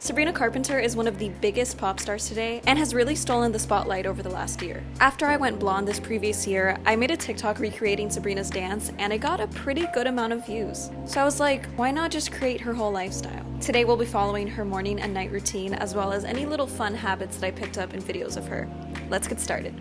Sabrina Carpenter is one of the biggest pop stars today and has really stolen the spotlight over the last year. After I went blonde this previous year, I made a TikTok recreating Sabrina's dance and it got a pretty good amount of views. So I was like, why not just create her whole lifestyle? Today we'll be following her morning and night routine as well as any little fun habits that I picked up in videos of her. Let's get started.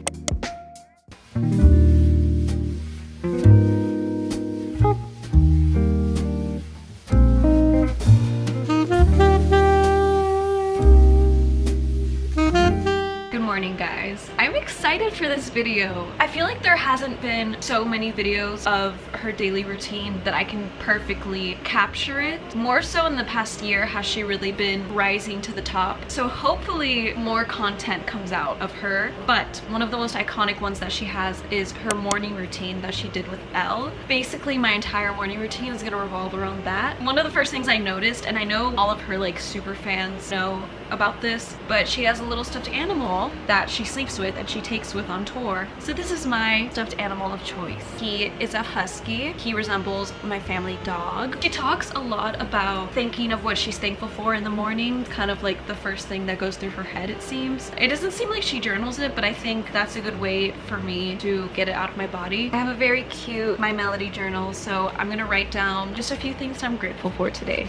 Guys, I'm excited for this video. I feel like there hasn't been so many videos of her daily routine that I can perfectly capture it. More so in the past year has she really been rising to the top. So hopefully more content comes out of her. But one of the most iconic ones that she has is her morning routine that she did with Elle. Basically my entire morning routine is gonna revolve around that. One of the first things I noticed, and I know all of her like super fans know about this, but she has a little stuffed animal that she sleeps with and she takes with on tour. So this is my stuffed animal of choice. He is a husky. He resembles my family dog. She talks a lot about thinking of what she's thankful for in the morning, kind of like the first thing that goes through her head, it seems. It doesn't seem like she journals it, but I think that's a good way for me to get it out of my body. I have a very cute My Melody journal, so I'm gonna write down just a few things I'm grateful for today.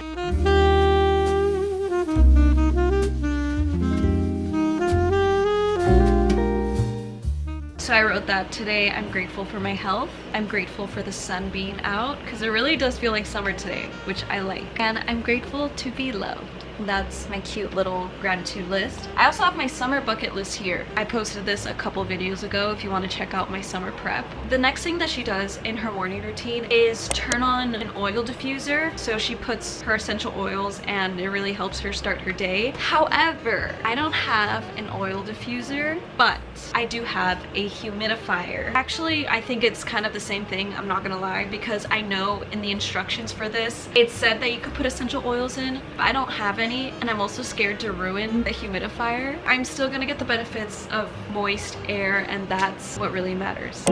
So I wrote that today I'm grateful for my health. I'm grateful for the sun being out because it really does feel like summer today, which I like. And I'm grateful to be loved. That's my cute little gratitude list. I also have my summer bucket list here. I posted this a couple videos ago if you want to check out my summer prep. The next thing that she does in her morning routine is turn on an oil diffuser. So she puts her essential oils and it really helps her start her day. However, I don't have an oil diffuser, but I do have a humidifier. Actually, I think it's kind of the same thing, I'm not gonna lie, because I know in the instructions for this, it said that you could put essential oils in, but I don't have any, and I'm also scared to ruin the humidifier. I'm still gonna get the benefits of moist air, and that's what really matters.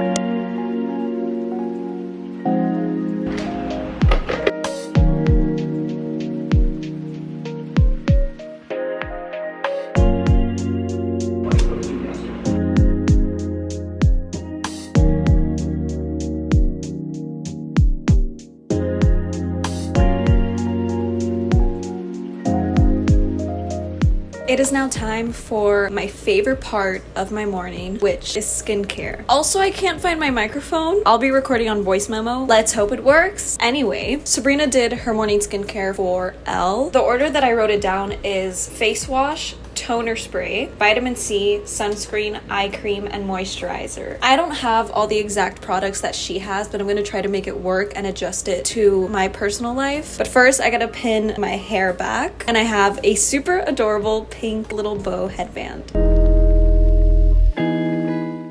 It is now time for my favorite part of my morning, which is skincare. Also, I can't find my microphone. I'll be recording on voice memo. Let's hope it works. Anyway, Sabrina did her morning skincare for Elle. The order that I wrote it down is face wash, toner spray, vitamin C, sunscreen, eye cream, and moisturizer. I don't have all the exact products that she has, but I'm gonna try to make it work and adjust it to my personal life. But first, I gotta pin my hair back, and I have a super adorable pink little bow headband.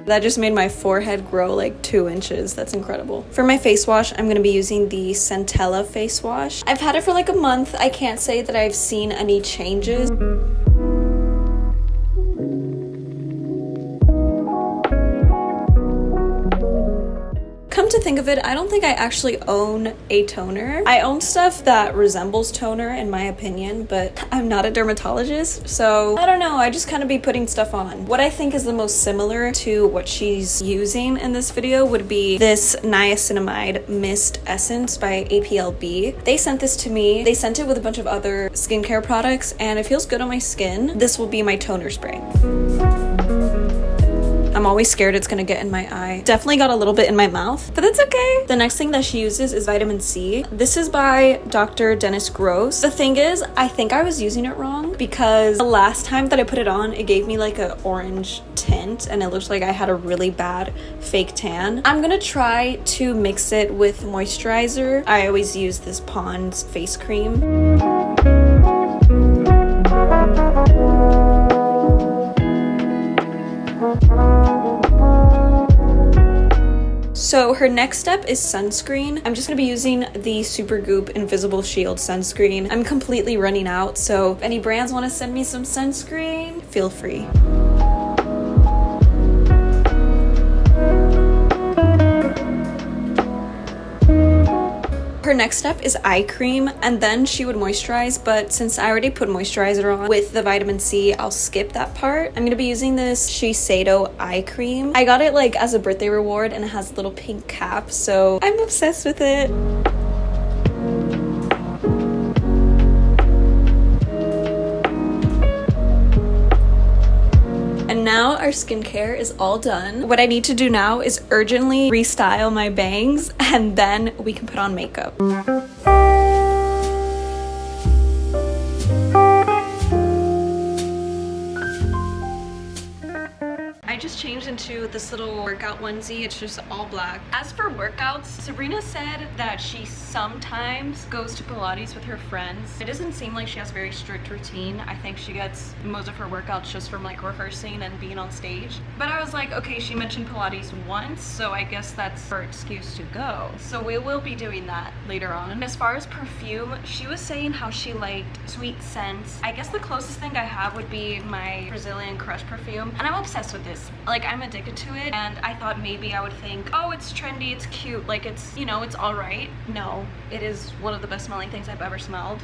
That just made my forehead grow like 2 inches. That's incredible. For my face wash, I'm gonna be using the Centella face wash. I've had it for like a month. I can't say that I've seen any changes. Come to think of it, I don't think I actually own a toner. I own stuff that resembles toner in my opinion, but I'm not a dermatologist, so I don't know, I just kind of be putting stuff on. What I think is the most similar to what she's using in this video would be this niacinamide mist essence by APLB. They sent this to me. They sent it with a bunch of other skincare products and it feels good on my skin. This will be my toner spray. I'm always scared it's gonna get in my eye. Definitely got a little bit in my mouth, but that's okay. The next thing that she uses is vitamin C. This is by Dr. Dennis Gross. The thing is, I think I was using it wrong because the last time that I put it on, it gave me like an orange tint and it looks like I had a really bad fake tan. I'm gonna try to mix it with moisturizer. I always use this Pond's face cream. So her next step is sunscreen. I'm just gonna be using the Supergoop Invisible Shield sunscreen. I'm completely running out, so if any brands wanna send me some sunscreen, feel free. Her next step is eye cream, and then she would moisturize, but since I already put moisturizer on with the vitamin C, I'll skip that part. I'm gonna be using this Shiseido eye cream. I got it like as a birthday reward, and it has a little pink cap, so I'm obsessed with it. And now our skincare is all done. What I need to do now is urgently restyle my bangs, and then we can put on makeup. I just changed into this little workout onesie. It's just all black. As for workouts, Sabrina said that she sometimes goes to Pilates with her friends. It doesn't seem like she has a very strict routine. I think she gets most of her workouts just from like rehearsing and being on stage. But I was like, okay, she mentioned Pilates once, so I guess that's her excuse to go. So we will be doing that later on. As far as perfume, she was saying how she liked sweet scents. I guess the closest thing I have would be my Brazilian Crush perfume, and I'm obsessed with this. Like, I'm addicted to it, and I thought maybe I would think, oh, it's trendy, it's cute, like it's, you know, it's all right. No, it is one of the best smelling things I've ever smelled.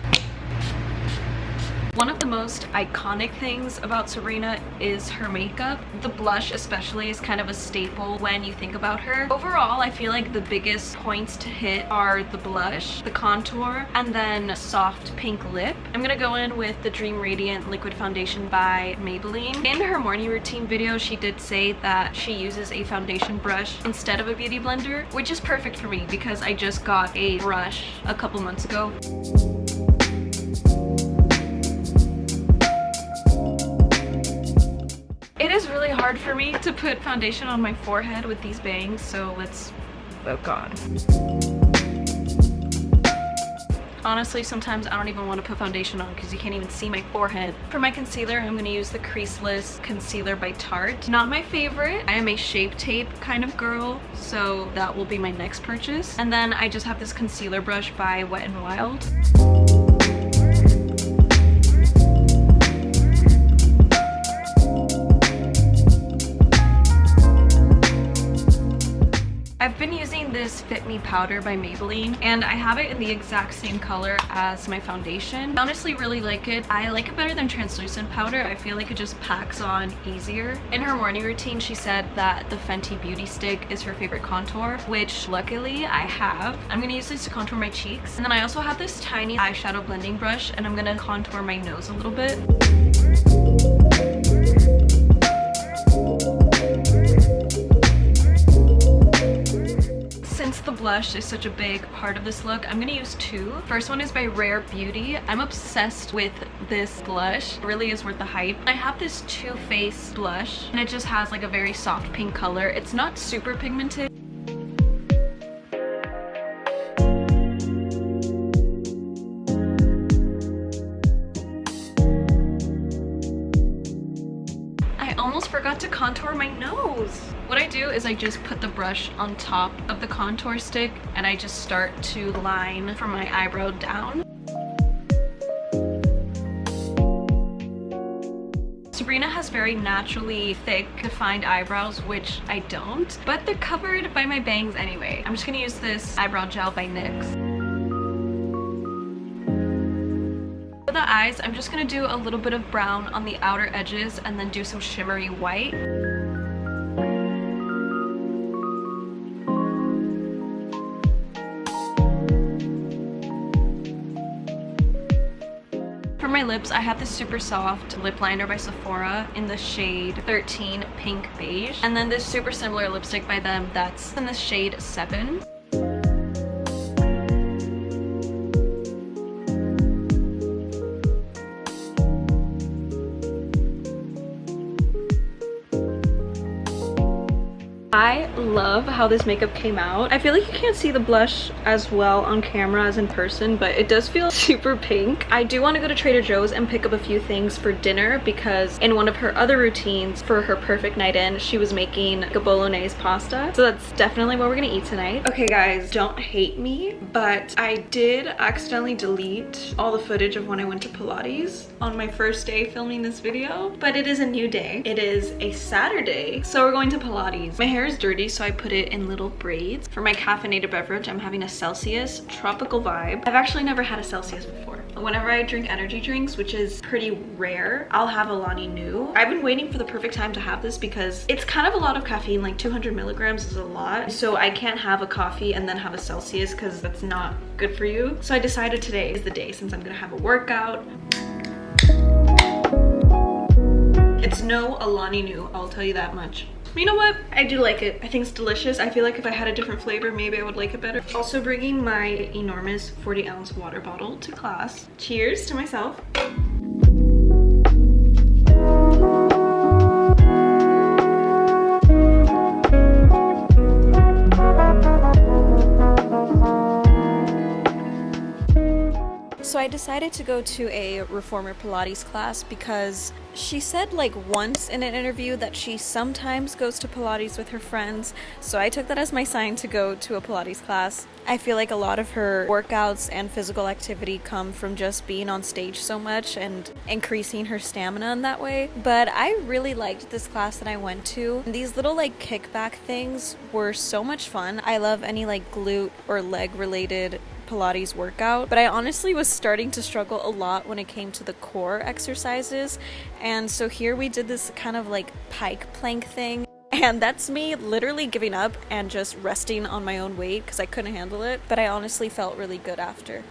One of the most iconic things about Sabrina is her makeup. The blush especially is kind of a staple when you think about her. Overall, I feel like the biggest points to hit are the blush, the contour, and then soft pink lip. I'm gonna go in with the Dream Radiant Liquid Foundation by Maybelline. In her morning routine video, she did say that she uses a foundation brush instead of a beauty blender, which is perfect for me because I just got a brush a couple months ago. It is really hard for me to put foundation on my forehead with these bangs, so let's, oh god. Honestly, sometimes I don't even want to put foundation on because you can't even see my forehead. For my concealer, I'm going to use the Creaseless Concealer by Tarte. Not my favorite. I am a Shape Tape kind of girl, so that will be my next purchase. And then I just have this concealer brush by Wet n Wild. I've been using this Fit Me powder by Maybelline, and I have it in the exact same color as my foundation. I honestly really like it. I like it better than translucent powder. I feel like it just packs on easier. In her morning routine, she said that the Fenty Beauty Stick is her favorite contour, which luckily I have. I'm gonna use this to contour my cheeks. And then I also have this tiny eyeshadow blending brush, and I'm gonna contour my nose a little bit. Since the blush is such a big part of this look, I'm gonna use two. First one is by Rare Beauty. I'm obsessed with this blush. It really is worth the hype. I have this Too Faced blush, and it just has like a very soft pink color. It's not super pigmented. Forgot to contour my nose. What I do is I just put the brush on top of the contour stick, and I just start to line from my eyebrow down. Sabrina has very naturally thick, defined eyebrows, which I don't, but they're covered by my bangs anyway. I'm just gonna use this eyebrow gel by NYX. For the eyes, I'm just gonna do a little bit of brown on the outer edges and then do some shimmery white. For my lips, I have this super soft lip liner by Sephora in the shade 13 Pink Beige, and then this super similar lipstick by them that's in the shade 7. I love how this makeup came out. I feel like you can't see the blush as well on camera as in person, but it does feel super pink. I do want to go to Trader Joe's and pick up a few things for dinner because in one of her other routines for her perfect night in, she was making a bolognese pasta. So that's definitely what we're gonna eat tonight. Okay guys, don't hate me, but I did accidentally delete all the footage of when I went to Pilates on my first day filming this video, but it is a new day. It is a Saturday, so we're going to Pilates. My hair is dirty, so I put it in little braids. For my caffeinated beverage, I'm having a Celsius Tropical Vibe. I've actually never had a Celsius before. Whenever I drink energy drinks, which is pretty rare, I'll have a Alani Nu. I've been waiting for the perfect time to have this because it's kind of a lot of caffeine, like 200 milligrams is a lot. So I can't have a coffee and then have a Celsius because that's not good for you. So I decided today is the day since I'm gonna have a workout. It's no Alani Nu, I'll tell you that much. You know what? I do like it. I think it's delicious. I feel like if I had a different flavor, maybe I would like it better. Also bringing my enormous 40-ounce water bottle to class. Cheers to myself. So I decided to go to a reformer Pilates class because she said like once in an interview that she sometimes goes to Pilates with her friends. So I took that as my sign to go to a Pilates class. I feel like a lot of her workouts and physical activity come from just being on stage so much and increasing her stamina in that way. But I really liked this class that I went to. These little like kickback things were so much fun. I love any like glute or leg related Pilates workout, but I honestly was starting to struggle a lot when it came to the core exercises. And so here we did this kind of like pike plank thing, and that's me literally giving up and just resting on my own weight because I couldn't handle it, but I honestly felt really good after.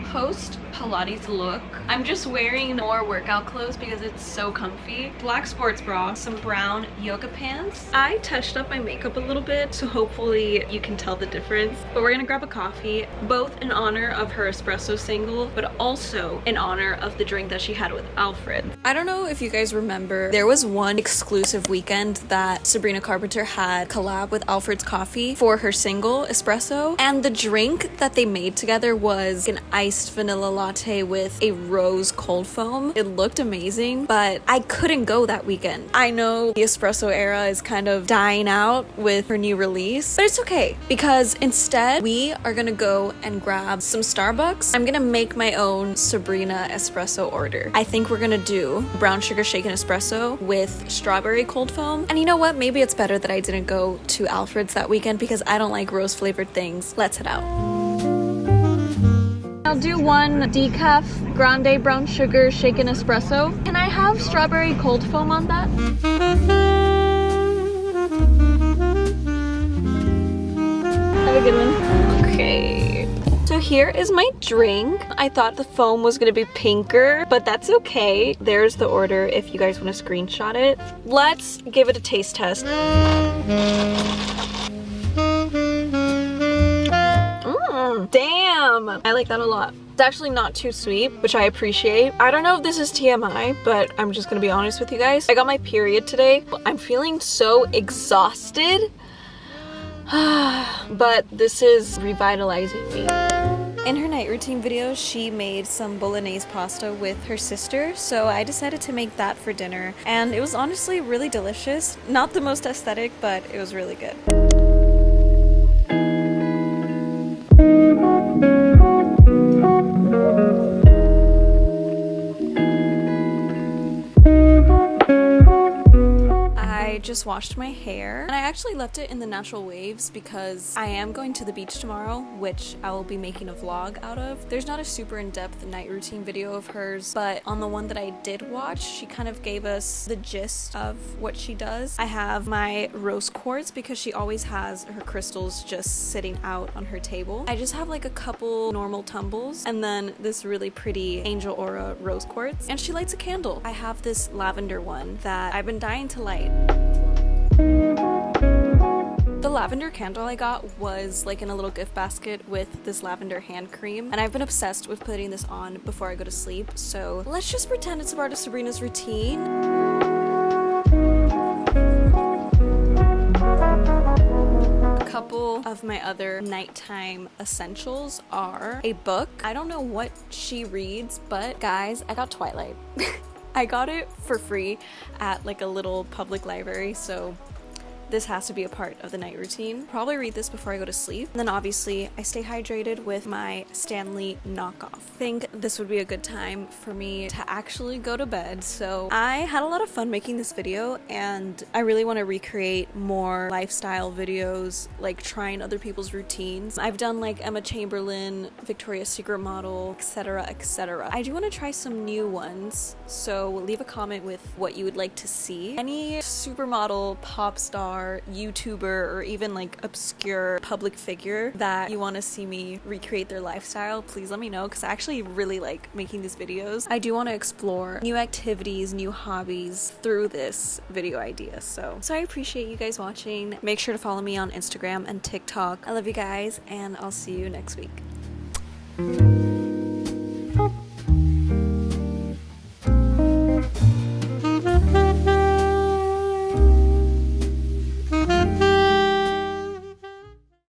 Post Pilates look, I'm just wearing more workout clothes because it's so comfy. Black sports bra, some brown yoga pants. I touched up my makeup a little bit, so hopefully you can tell the difference. But we're gonna grab a coffee, both in honor of her espresso single, but also in honor of the drink that she had with Alfred. I don't know if you guys remember, there was one exclusive weekend that Sabrina Carpenter had collab with Alfred's Coffee for her single espresso, and the drink that they made together was an iced vanilla latte with a rose cold foam. It looked amazing, but I couldn't go that weekend. I know the espresso era is kind of dying out with her new release, but it's okay because instead we are gonna go and grab some Starbucks. I'm gonna make my own Sabrina espresso order. I think we're gonna do brown sugar shaken espresso with strawberry cold foam. And you know what? Maybe it's better that I didn't go to Alfred's that weekend because I don't like rose flavored things. Let's head out. I'll do one decaf grande brown sugar shaken espresso. Can I have strawberry cold foam on that? Have a good one. Okay. So here is my drink. I thought the foam was gonna be pinker, but that's okay. There's the order if you guys want to screenshot it. Let's give it a taste test. Damn! I like that a lot. It's actually not too sweet, which I appreciate. I don't know if this is TMI, but I'm just gonna be honest with you guys. I got my period today. I'm feeling so exhausted, but this is revitalizing me. In her night routine video, she made some bolognese pasta with her sister, so I decided to make that for dinner, and it was honestly really delicious. Not the most aesthetic, but it was really good. I just washed my hair and I actually left it in the natural waves because I am going to the beach tomorrow, which I will be making a vlog out of. There's not a super in-depth night routine video of hers, but on the one that I did watch, she kind of gave us the gist of what she does. I have my rose quartz because she always has her crystals just sitting out on her table. I just have like a couple normal tumbles and then this really pretty Angel Aura rose quartz, and she lights a candle. I have this lavender one that I've been dying to light. The lavender candle I got was like in a little gift basket with this lavender hand cream, and I've been obsessed with putting this on before I go to sleep, so let's just pretend it's a part of Sabrina's routine. A couple of my other nighttime essentials are a book. I don't know what she reads, but guys, I got Twilight. I got it for free at like a little public library, so this has to be a part of the night routine. Probably read this before I go to sleep. And then obviously I stay hydrated with my Stanley knockoff. I think this would be a good time for me to actually go to bed. So I had a lot of fun making this video, and I really want to recreate more lifestyle videos, like trying other people's routines. I've done like Emma Chamberlain, Victoria's Secret model, etc, etc. I do want to try some new ones, so leave a comment with what you would like to see. Any supermodel, pop star, YouTuber, or even like obscure public figure that you want to see me recreate their lifestyle, please let me know, because I actually really like making these videos. I do want to explore new activities, new hobbies through this video idea. So I appreciate you guys watching. Make sure to follow me on Instagram and TikTok. I love you guys, and I'll see you next week.